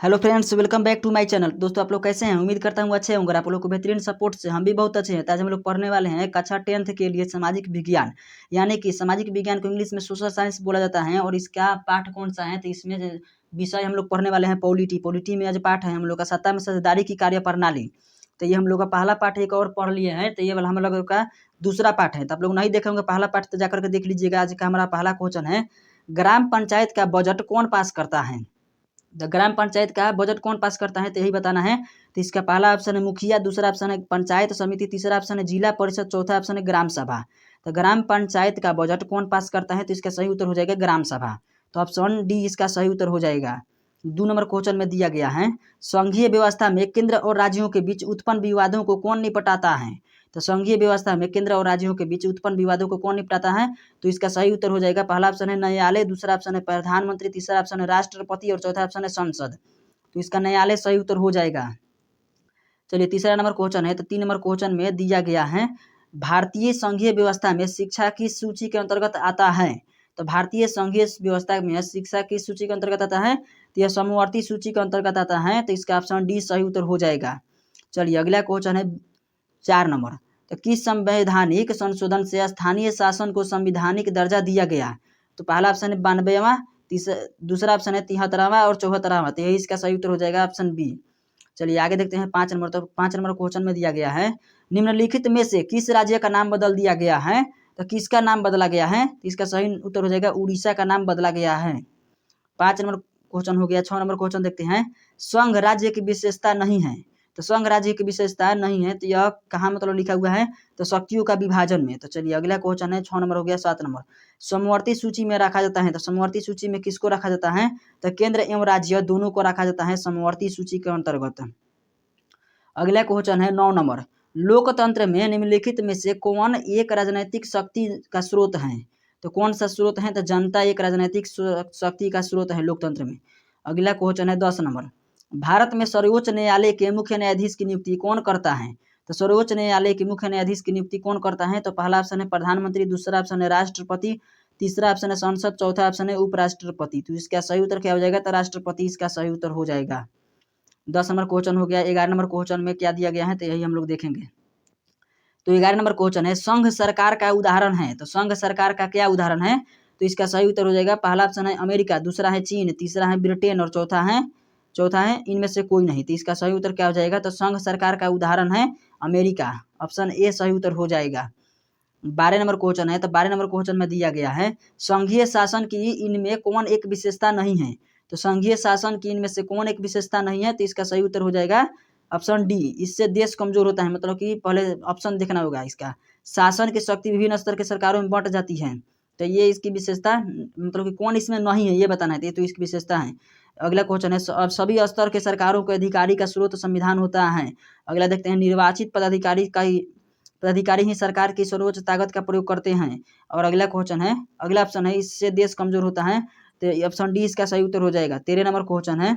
Hello friends, welcome back to my channel. दोस्तों, आप लोग कैसे हैं? उम्मीद करता हूँ अच्छे होंगे। आप लोग को बेहतरीन सपोर्ट से हम भी बहुत अच्छे हैं। तो आज हम लोग पढ़ने वाले हैं कक्षा 10th के लिए सामाजिक विज्ञान, यानी कि सामाजिक विज्ञान को इंग्लिश में सोशल साइंस बोला जाता है। और इसका पाठ कौन सा है? तो इसमें विषय हम लोग पढ़ने वाले हैं पॉलिटी। पॉलिटी में आज पाठ है हम लोग का सत्ता में साझेदारी की कार्य प्रणाली। तो ये हम लोग का पहला पाठ एक और पढ़ लिए हैं, तो ये वाला हम लोग का दूसरा पाठ है। तो आप लोग नहीं देखे होंगे पहला पाठ, तो जाकर के देख लीजिएगा। आज का हमारा पहला क्वेश्चन है, ग्राम पंचायत का बजट कौन पास करता है? ग्राम पंचायत का बजट कौन पास करता है, तो यही बताना है। तो इसका पहला ऑप्शन है मुखिया, दूसरा ऑप्शन है पंचायत समिति, तीसरा ऑप्शन है जिला परिषद, चौथा ऑप्शन है ग्राम सभा। तो ग्राम पंचायत का बजट कौन पास करता है? तो इसका सही उत्तर हो जाएगा ग्राम सभा। तो ऑप्शन डी इसका सही उत्तर हो जाएगा। 2 नंबर क्वेश्चन में दिया गया है, संघीय व्यवस्था में केंद्र और राज्यों के बीच उत्पन्न विवादों को कौन निपटाता है? तो संघीय व्यवस्था में केंद्र और राज्यों के बीच उत्पन्न विवादों को कौन निपटाता है? तो इसका सही उत्तर हो जाएगा, पहला ऑप्शन है न्यायालय, दूसरा ऑप्शन है प्रधानमंत्री, तीसरा ऑप्शन है राष्ट्रपति और चौथा ऑप्शन है संसद। तो इसका न्यायालय सही उत्तर हो जाएगा। चलिए, तीसरा नंबर क्वेश्चन है। तो 3 नंबर क्वेश्चन में दिया गया है, भारतीय संघीय व्यवस्था में शिक्षा की सूची के अंतर्गत आता है? तो भारतीय संघीय व्यवस्था में शिक्षा की सूची के अंतर्गत आता है, तो यह समवर्ती सूची के अंतर्गत आता है। तो इसका ऑप्शन डी सही उत्तर हो जाएगा। चलिए, अगला क्वेश्चन है 4 नंबर। तो किस संवैधानिक संशोधन से स्थानीय शासन को संविधानिक दर्जा दिया गया? तो पहला ऑप्शन है 92वां, दूसरा ऑप्शन है 73वां और 74वां। तो यही इसका सही उत्तर हो जाएगा, ऑप्शन बी। चलिए आगे देखते हैं 5 नंबर। तो 5 नंबर क्वेश्चन में दिया गया है, निम्नलिखित में से किस राज्य का नाम बदल दिया गया है? तो किसका नाम बदला गया है? तो इसका सही उत्तर हो जाएगा उड़ीसा का नाम बदला गया है। 5 नंबर क्वेश्चन हो गया। 6 नंबर क्वेश्चन देखते हैं, संघ राज्य की विशेषता नहीं है। तो संघ राज्य की विशेषता नहीं है, तो यह कहाँ मतलब लिखा हुआ है? तो शक्तियों का विभाजन में। तो चलिए अगला क्वेश्चन है 6 नंबर हो गया। 7 नंबर, समवर्ती सूची में रखा जाता है। तो समवर्ती सूची में किसको रखा जाता है? तो केंद्र एवं राज्य दोनों को रखा जाता है समवर्ती सूची के अंतर्गत। अगला क्वेश्चन है 9 नंबर, लोकतंत्र में निम्नलिखित में से कौन एक राजनीतिक शक्ति का स्रोत है? तो कौन सा स्रोत है? तो जनता एक राजनीतिक शक्ति का स्रोत है लोकतंत्र में। अगला क्वेश्चन है 10 नंबर, भारत में सर्वोच्च न्यायालय के मुख्य न्यायाधीश की नियुक्ति कौन करता है? तो सर्वोच्च न्यायालय के मुख्य न्यायाधीश की नियुक्ति कौन करता है? तो पहला ऑप्शन है प्रधानमंत्री, दूसरा ऑप्शन है राष्ट्रपति, तीसरा ऑप्शन है संसद, चौथा ऑप्शन है उपराष्ट्रपति। तो इसका सही उत्तर क्या हो जाएगा? तो राष्ट्रपति इसका सही उत्तर हो जाएगा। 10 नंबर क्वेश्चन हो गया। 11 नंबर क्वेश्चन में क्या दिया गया है, तो यही हम लोग देखेंगे। तो 11 नंबर क्वेश्चन है, संघ सरकार का उदाहरण है। तो संघ सरकार का क्या उदाहरण है? तो इसका सही उत्तर हो जाएगा, पहला ऑप्शन है अमेरिका, दूसरा है चीन, तीसरा है ब्रिटेन और चौथा है इनमें से कोई नहीं। तो इसका सही उत्तर क्या हो जाएगा? तो संघ सरकार का उदाहरण है अमेरिका, ऑप्शन ए सही उत्तर हो जाएगा। 12 नंबर क्वेश्चन है। तो 12 नंबर क्वेश्चन में दिया गया है, संघीय शासन की इनमें कौन एक विशेषता नहीं है? तो संघीय शासन की इनमें से कौन एक विशेषता नहीं है? तो इसका सही उत्तर हो जाएगा ऑप्शन डी, इससे देश कमजोर होता है। मतलब कि पहले ऑप्शन देखना होगा इसका, शासन की शक्ति विभिन्न स्तर के सरकारों में बंट जाती है। तो ये इसकी विशेषता, मतलब कि कौन इसमें नहीं है ये बताना है। तो इसकी विशेषता है। अगला क्वेश्चन है, अब सभी स्तर के सरकारों के अधिकारी का स्रोत संविधान होता है। अगला देखते हैं, निर्वाचित पदाधिकारी ही सरकार की सर्वोच्च ताकत का प्रयोग करते हैं। और अगला ऑप्शन है इससे देश कमजोर होता है। तो ऑप्शन डी इसका सही उत्तर हो जाएगा। 13 नंबर क्वेश्चन है,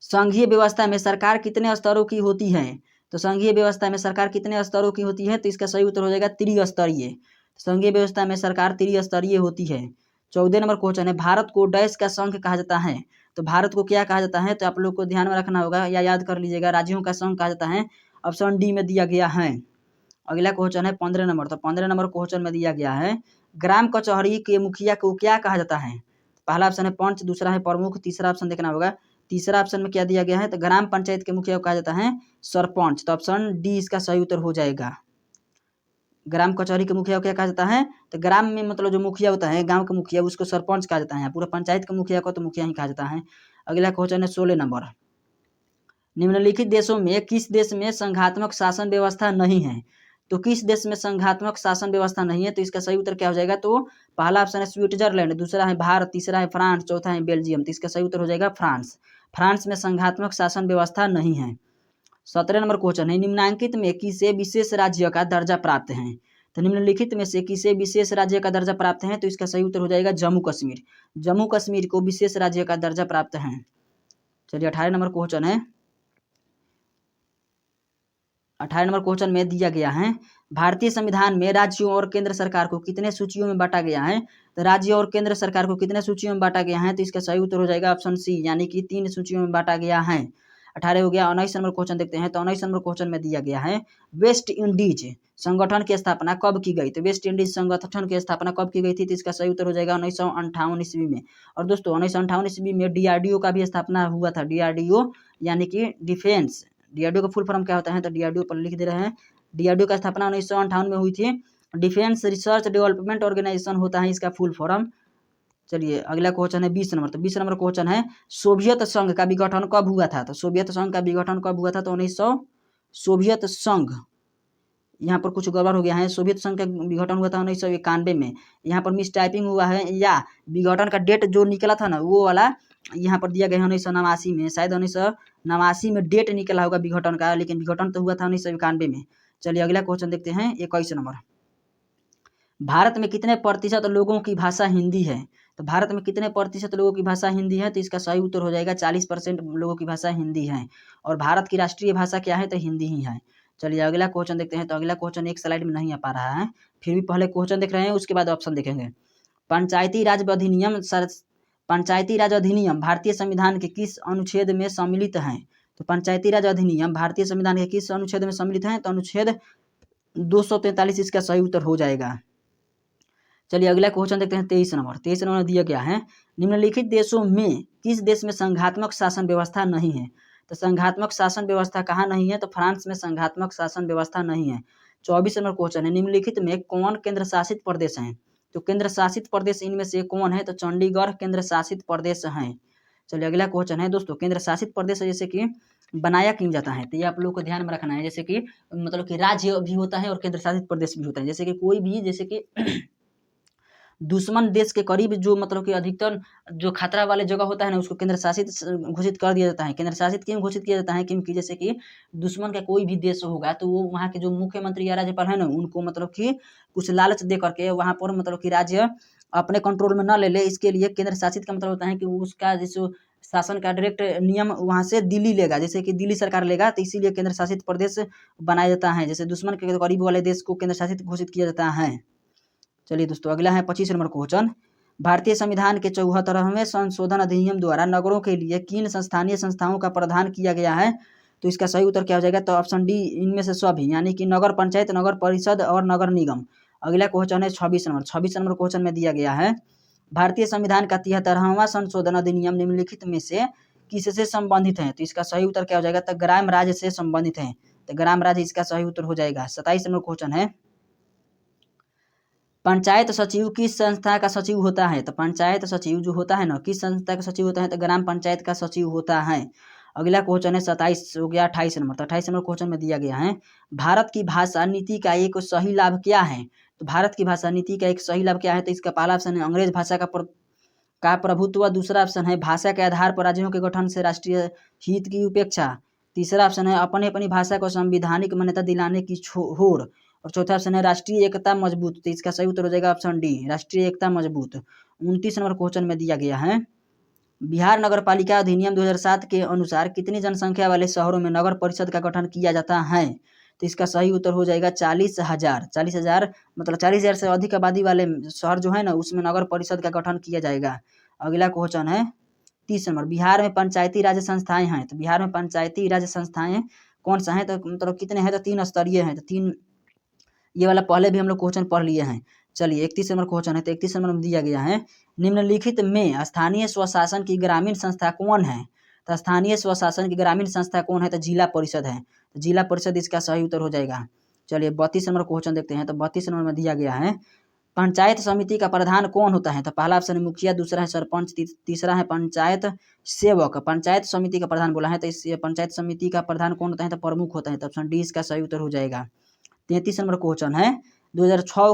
संघीय व्यवस्था में सरकार कितने स्तरों की होती है? तो संघीय व्यवस्था में सरकार कितने स्तरों की होती है? तो इसका सही उत्तर हो जाएगा त्रिस्तरीय। संघीय व्यवस्था में सरकार त्रिस्तरीय होती है। 14 नंबर क्वेश्चन है, भारत को डैश का संघ कहा जाता है। तो भारत को क्या कहा जाता है? तो आप लोग को ध्यान में रखना होगा या याद कर लीजिएगा, राज्यों का संघ कहा जाता है। ऑप्शन डी में दिया गया है। अगला क्वेश्चन है 15 नंबर। तो 15 नंबर क्वेश्चन में दिया गया है, ग्राम कचहरी के मुखिया को क्या कहा जाता है? पहला ऑप्शन है पंच, दूसरा है प्रमुख, तीसरा ऑप्शन देखना होगा। तीसरा ऑप्शन में क्या दिया गया है? तो ग्राम पंचायत के मुखिया को कहा जाता है सरपंच। तो ऑप्शन डी इसका सही उत्तर हो जाएगा। ग्राम कचहरी के मुखिया को क्या कहा जाता है? तो ग्राम में मतलब जो मुखिया होता है, गांव का मुखिया, उसको सरपंच कहा जाता है। पूरा पंचायत का मुखिया को तो मुखिया ही कहा जाता है। अगला क्वेश्चन है 16 नंबर, निम्नलिखित देशों में किस देश में संघात्मक शासन व्यवस्था नहीं है? तो किस देश में संघात्मक शासन व्यवस्था नहीं है? तो इसका सही उत्तर क्या हो जाएगा? तो पहला ऑप्शन है स्विट्जरलैंड, दूसरा है भारत, तीसरा है फ्रांस, चौथा है बेल्जियम। तो इसका सही उत्तर हो जाएगा फ्रांस। फ्रांस में संघात्मक शासन व्यवस्था नहीं है। 17 नंबर क्वेश्चन है, निम्नांकित में किसे विशेष राज्य का दर्जा प्राप्त है? तो निम्नलिखित में से किसे विशेष राज्य का दर्जा प्राप्त है? तो इसका सही उत्तर हो जाएगा जम्मू कश्मीर। जम्मू कश्मीर को विशेष राज्य का दर्जा प्राप्त है। चलिए 18 नंबर क्वेश्चन है। 18 नंबर क्वेश्चन में दिया गया है, भारतीय संविधान में राज्यों और केंद्र सरकार को कितने सूचियों में बांटा गया है? तो राज्य और केंद्र सरकार को कितने सूचियों में बांटा गया है? तो इसका सही उत्तर हो जाएगा ऑप्शन सी, यानी कि 3 सूचियों में बांटा गया है। 18 हो गया। 19 नंबर क्वेश्चन देखते हैं। तो 19 नंबर क्वेश्चन में दिया गया है, वेस्ट इंडीज संगठन की स्थापना कब की गई? तो वेस्ट इंडीज संगठन की स्थापना कब की गई थी? तो इसका सही उत्तर हो जाएगा 1958 ईस्वी में। और दोस्तों 1958 ईस्वी में डीआरडीओ का भी स्थापना हुआ था। डीआरडीओ यानी कि डिफेंस, डीआरडीओ का फुल फॉर्म क्या होता है? तो डीआरडीओ पर लिख दे रहे हैं। डीआरडीओ का स्थापना 1958 में हुई थी। डिफेंस रिसर्च डेवलपमेंट ऑर्गेनाइजेशन होता है इसका फुल फॉर्म। चलिए अगला क्वेश्चन है 20 नंबर। तो 20 नंबर क्वेश्चन है, सोवियत संघ का विघटन कब हुआ था? तो सोवियत संघ का विघटन कब हुआ था? तो 1900 सोवियत संघ, यहाँ पर कुछ गड़बड़ हो गया है। सोवियत संघ का विघटन हुआ था 1991 में। यहाँ पर मिस टाइपिंग हुआ है, या विघटन का डेट जो निकला था ना वो वाला यहाँ पर दिया गया है 1989 में। शायद 1989 में डेट निकला होगा विघटन का, लेकिन विघटन तो हुआ था 1991 में। चलिए अगला क्वेश्चन देखते हैं 21 नंबर। भारत में कितने प्रतिशत लोगों की भाषा हिंदी है? तो भारत में कितने प्रतिशत लोगों की भाषा हिंदी है? तो इसका सही उत्तर हो जाएगा 40% लोगों की भाषा हिंदी है। और भारत की राष्ट्रीय भाषा क्या है? तो हिंदी ही है। चलिए अगला क्वेश्चन देखते हैं। तो अगला क्वेश्चन एक स्लाइड में नहीं आ पा रहा है, फिर भी पहले क्वेश्चन देख रहे हैं, उसके बाद ऑप्शन देखेंगे। पंचायती राज अधिनियम पंचायती राज अधिनियम भारतीय संविधान के किस अनुच्छेद में सम्मिलित है? तो पंचायती राज अधिनियम भारतीय संविधान के किस अनुच्छेद में सम्मिलित है? तो अनुच्छेद 243 इसका सही उत्तर हो जाएगा। चलिए अगला क्वेश्चन देखते हैं 23 नंबर। 23 नंबर दिया गया है, निम्नलिखित देशों में किस देश में संघात्मक शासन व्यवस्था नहीं है? तो संघात्मक शासन व्यवस्था कहाँ नहीं है? तो फ्रांस में संघात्मक शासन व्यवस्था नहीं है। 24 नंबर क्वेश्चन है, निम्नलिखित में कौन केंद्र शासित प्रदेश है? तो केंद्र शासित प्रदेश इनमें से कौन है? तो चंडीगढ़ केंद्र शासित प्रदेश है। चलिए अगला क्वेश्चन है दोस्तों, केंद्र शासित प्रदेश जैसे कि बनाया क्यों जाता है? तो ये आप लोग को ध्यान में रखना है। जैसे कि मतलब कि राज्य भी होता है और केंद्र शासित प्रदेश भी होता है। जैसे कि कोई भी, जैसे कि दुश्मन देश के करीब जो मतलब कि अधिकतर जो खतरा वाले जगह होता है ना, उसको केंद्र शासित घोषित कर दिया जाता है। केंद्र शासित क्यों घोषित किया जाता है? क्योंकि जैसे कि दुश्मन का कोई भी देश होगा तो वो वहाँ के जो मुख्यमंत्री या राज्यपाल है ना, उनको मतलब कि कुछ लालच दे करके वहाँ पर मतलब कि राज्य अपने कंट्रोल में न ले ले, इसके लिए केंद्र शासित का मतलब होता है कि उसका जो शासन का डायरेक्ट नियम वहाँ से दिल्ली लेगा, जैसे कि दिल्ली सरकार लेगा, तो इसीलिए केंद्र शासित प्रदेश बनाया जाता है। जैसे दुश्मन के करीब वाले देश को केंद्र शासित घोषित किया जाता है। चलिए दोस्तों अगला है 25 नंबर क्वेश्चन, भारतीय संविधान के 74वें संशोधन अधिनियम द्वारा नगरों के लिए किन संस्थानीय संस्थाओं का प्रावधान किया गया है? तो इसका सही उत्तर क्या हो जाएगा? तो ऑप्शन डी, इनमें से सभी, यानी कि नगर पंचायत, नगर परिषद और नगर निगम। अगला क्वेश्चन है 26 नंबर। 26 नंबर क्वेश्चन में दिया गया है, भारतीय संविधान का 73वां संशोधन अधिनियम निम्नलिखित में से किससे संबंधित है? तो इसका सही उत्तर क्या हो जाएगा? तो ग्राम राज्य से संबंधित है। तो ग्राम राज्य इसका सही उत्तर हो जाएगा। 27 नंबर क्वेश्चन है, पंचायत सचिव किस संस्था का सचिव होता है? तो पंचायत सचिव जो होता है ना, किस संस्था का सचिव होता है? तो ग्राम पंचायत का सचिव होता है। अगला क्वेश्चन है 27 हो गया 28 नंबर। तो 28 नंबर क्वेश्चन में दिया गया है, भारत की भाषा नीति का एक सही लाभ क्या है? तो भारत की भाषा नीति का एक सही लाभ क्या है? तो इसका पहला ऑप्शन है अंग्रेज भाषा का प्रभुत्व। दूसरा ऑप्शन है भाषा के आधार पर राज्यों के गठन से राष्ट्रीय हित की उपेक्षा। तीसरा ऑप्शन है अपनी अपनी भाषा को संविधानिक मान्यता दिलाने की होड़। और चौथा ऑप्शन है राष्ट्रीय एकता मजबूत। तो इसका सही उत्तर हो जाएगा ऑप्शन डी, राष्ट्रीय एकता मजबूत। 29 नंबर क्वेश्चन में दिया गया है, बिहार नगर पालिका अधिनियम 2007 के अनुसार कितनी जनसंख्या वाले शहरों में नगर परिषद का गठन किया जाता है? तो इसका सही उत्तर हो जाएगा 40,000। 40,000 मतलब 40,000 से अधिक आबादी वाले शहर जो है ना, उसमें नगर परिषद का गठन किया जाएगा। अगला क्वेश्चन है 30 नंबर, बिहार में पंचायती राज संस्थाएं हैं। तो बिहार में पंचायती राज संस्थाएं कौन सा है? तो मतलब कितने हैं? तो 3 स्तरीय हैं। तो 3, ये वाला पहले भी हम लोग क्वेश्चन पढ़ लिए हैं। चलिए 31 नंबर क्वेश्चन है। तो 31 नंबर में दिया गया है, निम्नलिखित में स्थानीय स्वशासन की ग्रामीण संस्था कौन है? तो स्थानीय स्वशासन की ग्रामीण संस्था कौन है? तो जिला परिषद है। तो जिला परिषद इसका सही उत्तर हो जाएगा। चलिए 32 नंबर क्वेश्चन देखते हैं। तो 32 नंबर में दिया गया है, पंचायत समिति का प्रधान कौन होता है? तो पहला ऑप्शन है मुखिया, दूसरा है सरपंच, तीसरा है पंचायत सेवक। पंचायत समिति का प्रधान बोला है, तो इस पंचायत समिति का प्रधान कौन होता है? तो प्रमुख होता है। तो ऑप्शन डी इसका सही उत्तर हो जाएगा। 33 नंबर क्वेश्चन है, 2006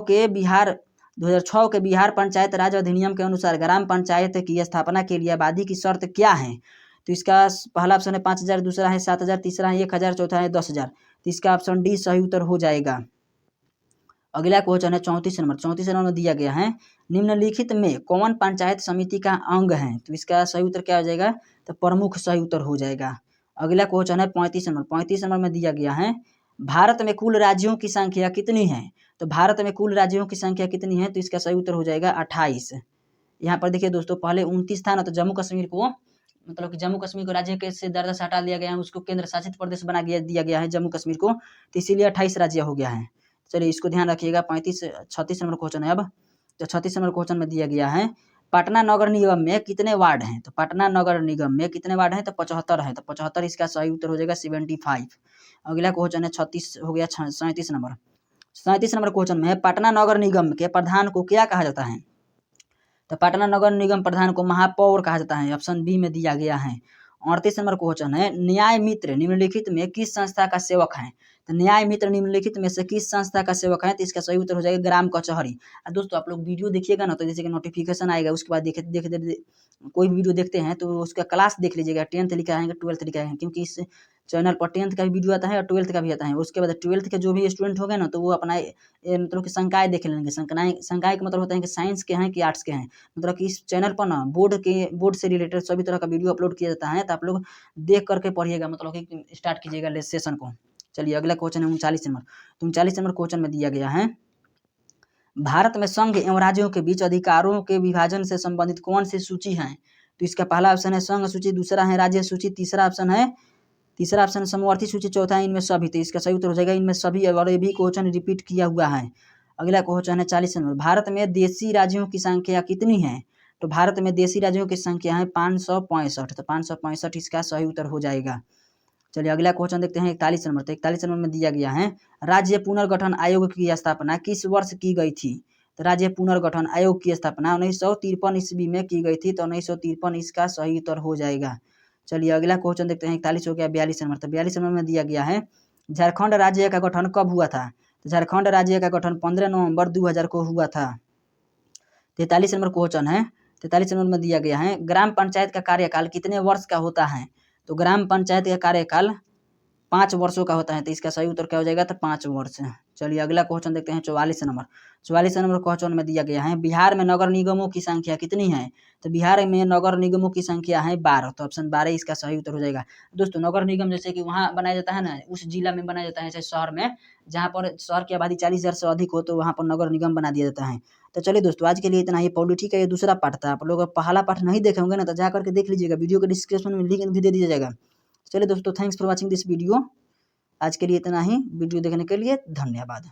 के बिहार पंचायत राज अधिनियम के अनुसार ग्राम पंचायत की स्थापना के लिए आबादी की शर्त क्या है? तो इसका पहला ऑप्शन है 5,000, दूसरा है 7,000, तीसरा है 1,000, चौथा है 10,000। तो इसका ऑप्शन डी सही उत्तर हो जाएगा। अगला क्वेश्चन है 34 नंबर। 34 नंबर में दिया गया है, निम्नलिखित में कौन पंचायत समिति का अंग है? तो इसका सही उत्तर क्या हो जाएगा? तो प्रमुख सही उत्तर हो जाएगा। अगला क्वेश्चन है 35 नंबर। 35 नंबर में दिया गया है, भारत में कुल राज्यों की संख्या कितनी है? तो भारत में कुल राज्यों की संख्या कितनी है? तो इसका सही उत्तर हो जाएगा 28। यहाँ पर देखिए दोस्तों, पहले 29 था ना, तो जम्मू कश्मीर को मतलब कि जम्मू कश्मीर को राज्य के से दर्जा से हटा दिया गया है, उसको केंद्र शासित प्रदेश बना दिया गया है जम्मू कश्मीर को, तो इसीलिए 28 राज्य हो गया है। चलिए इसको ध्यान रखिएगा। 36 नंबर क्वेश्चन है अब। तो 36 नंबर क्वेश्चन में दिया गया है, पटना नगर निगम में कितने वार्ड हैं? तो पटना नगर निगम में कितने वार्ड हैं? तो 75 है। तो 75 इसका सही उत्तर हो जाएगा 75। अगला क्वेश्चन है 36 हो गया 37 नंबर। 37 नंबर क्वेश्चन में है, पटना नगर निगम के प्रधान को क्या कहा जाता है? तो पटना नगर निगम प्रधान को महापौर कहा जाता है, ऑप्शन बी में दिया गया है। 38 नंबर क्वेश्चन है, न्याय मित्र निम्नलिखित में किस संस्था का सेवक है? तो न्याय मित्र निम्नलिखित में से किस संस्था का सेवक है? तो इसका सही उत्तर हो जाएगा ग्राम कचहरी। दोस्तों आप लोग वीडियो देखिएगा ना, तो जैसे कि नोटिफिकेशन आएगा, उसके बाद देख कोई भी वीडियो देखते हैं तो उसका क्लास देख लीजिएगा, 10th लिखा है 12th लिखा है, क्योंकि इस चैनल पर 10th का भी वीडियो आता है और 12th का भी आता है। उसके बाद 12th के जो भी स्टूडेंट हो गए ना, तो वो अपना मतलब कि संकाय देख लेंगे। संकाय का मतलब होता है कि साइंस के हैं कि आर्ट्स के हैं। मतलब कि इस चैनल पर ना बोर्ड से रिलेटेड सभी तरह का वीडियो अपलोड किया जाता है, तो आप लोग देख करके पढ़िएगा, मतलब कि स्टार्ट कीजिएगा सेशन को। चलिए अगला क्वेश्चन है 39 नंबर। तो 39 नंबर क्वेश्चन में दिया गया है, भारत में संघ एवं राज्यों के बीच अधिकारों के विभाजन से संबंधित कौन सी सूची है? तो इसका पहला ऑप्शन है संघ सूची, दूसरा है राज्य सूची, तीसरा ऑप्शन है समवर्ती सूची, चौथा है इनमें सभी। तो इसका सही उत्तर हो जाएगा इनमें सभी, और ये भी क्वेश्चन रिपीट किया हुआ है। अगला क्वेश्चन है 40 नंबर, भारत में देशी राज्यों की संख्या कितनी है? तो भारत में देशी राज्यों की संख्या है 565। तो 565 इसका सही उत्तर हो जाएगा। चलिए अगला क्वेश्चन देखते हैं 41 नंबर। तो 41 नंबर में दिया गया है, राज्य पुनर्गठन आयोग की स्थापना किस वर्ष की गई थी? तो राज्य पुनर्गठन आयोग की स्थापना 1953 ईस्वी में की गई थी। तो 1953 इसका सही उत्तर हो जाएगा। चलिए अगला क्वेश्चन देखते हैं, 41 हो गया 42 नंबर। तो 42 नंबर में दिया गया है, झारखंड राज्य का गठन कब हुआ था? तो झारखंड राज्य का गठन 15 नवंबर 2000 को हुआ था। 43 नंबर क्वेश्चन है, 43 नंबर में दिया गया है, ग्राम पंचायत का कार्यकाल कितने वर्ष का होता है? तो ग्राम पंचायत का कार्यकाल 5 वर्षों का होता है। तो इसका सही उत्तर क्या हो जाएगा? तो 5 वर्ष। चलिए अगला क्वेश्चन देखते हैं 44 नंबर। 44 नंबर क्वेश्चन में दिया गया है, बिहार में नगर निगमों की संख्या कितनी है? तो बिहार में नगर निगमों की संख्या है 12। तो ऑप्शन 12 इसका सही उत्तर हो जाएगा। दोस्तों नगर निगम जैसे कि वहाँ बनाया जाता है ना, उस जिला में बनाया जाता है, जैसे शहर में, जहाँ पर शहर की आबादी 40,000 से अधिक हो, तो वहाँ पर नगर निगम बना दिया जाता है। तो चलिए दोस्तों आज के लिए इतना ही। पॉलिटी का ये दूसरा पार्ट था। आप लोग पहला पार्ट नहीं देखे होंगे ना, तो जा करके देख लीजिएगा, वीडियो के डिस्क्रिप्शन में लिंक भी दे दिया जाएगा। चलिए दोस्तों, thanks for watching this video. आज के लिए इतना ही। वीडियो देखने के लिए धन्यवाद।